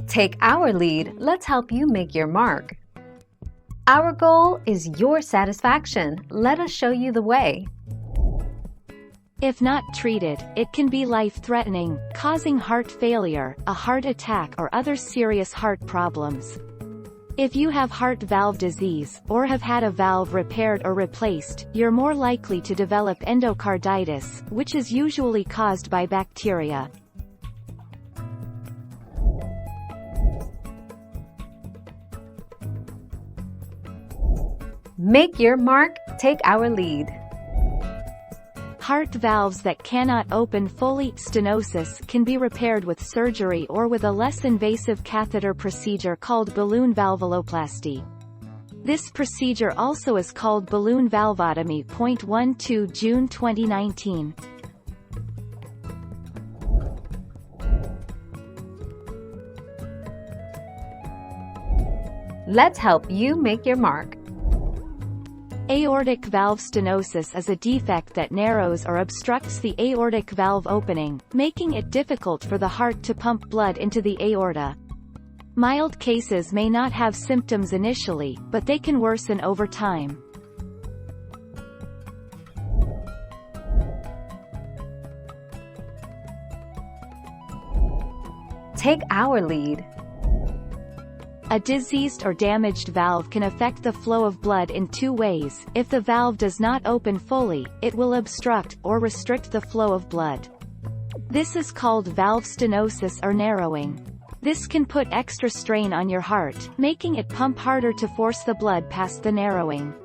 Take our lead, let's help you make your mark. Our goal is your satisfaction. Let us show you the way. If not treated, it can be life-threatening, causing heart failure, a heart attack or other serious heart problems. If you have heart valve disease, or have had a valve repaired or replaced, you're more likely to develop endocarditis, which is usually caused by bacteria. Make your mark, take our lead. Heart valves that cannot open fully, stenosis, can be repaired with surgery or with a less invasive catheter procedure called balloon valvuloplasty. This procedure also is called balloon valvotomy. 12 June 2019. Let's help you make your mark. Aortic valve stenosis is a defect that narrows or obstructs the aortic valve opening, making it difficult for the heart to pump blood into the aorta. Mild cases may not have symptoms initially, but they can worsen over time. Take our lead. A diseased or damaged valve can affect the flow of blood in two ways. If the valve does not open fully, it will obstruct or restrict the flow of blood. This is called valve stenosis or narrowing. This can put extra strain on your heart, making it pump harder to force the blood past the narrowing.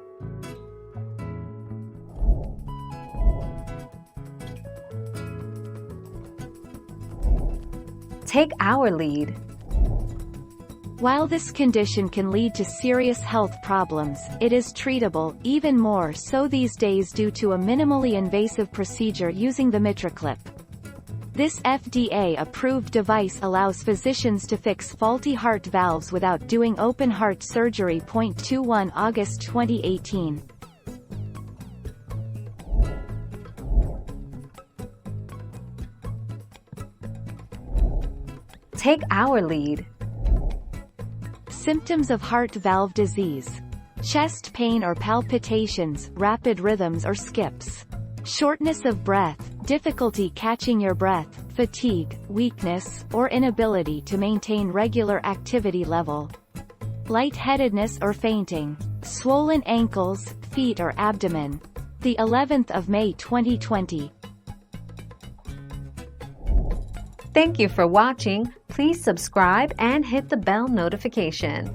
Take our lead. While this condition can lead to serious health problems, it is treatable, even more so these days due to a minimally invasive procedure using the MitraClip. This FDA-approved device allows physicians to fix faulty heart valves without doing open heart surgery. 21 August 2018. Take our lead. Symptoms of heart valve disease: chest pain or palpitations, rapid rhythms or skips, shortness of breath, difficulty catching your breath, fatigue, weakness, or inability to maintain regular activity level, lightheadedness or fainting, swollen ankles, feet or abdomen. The 11th of May 2020. Thank you for watching. Please subscribe and hit the bell notification.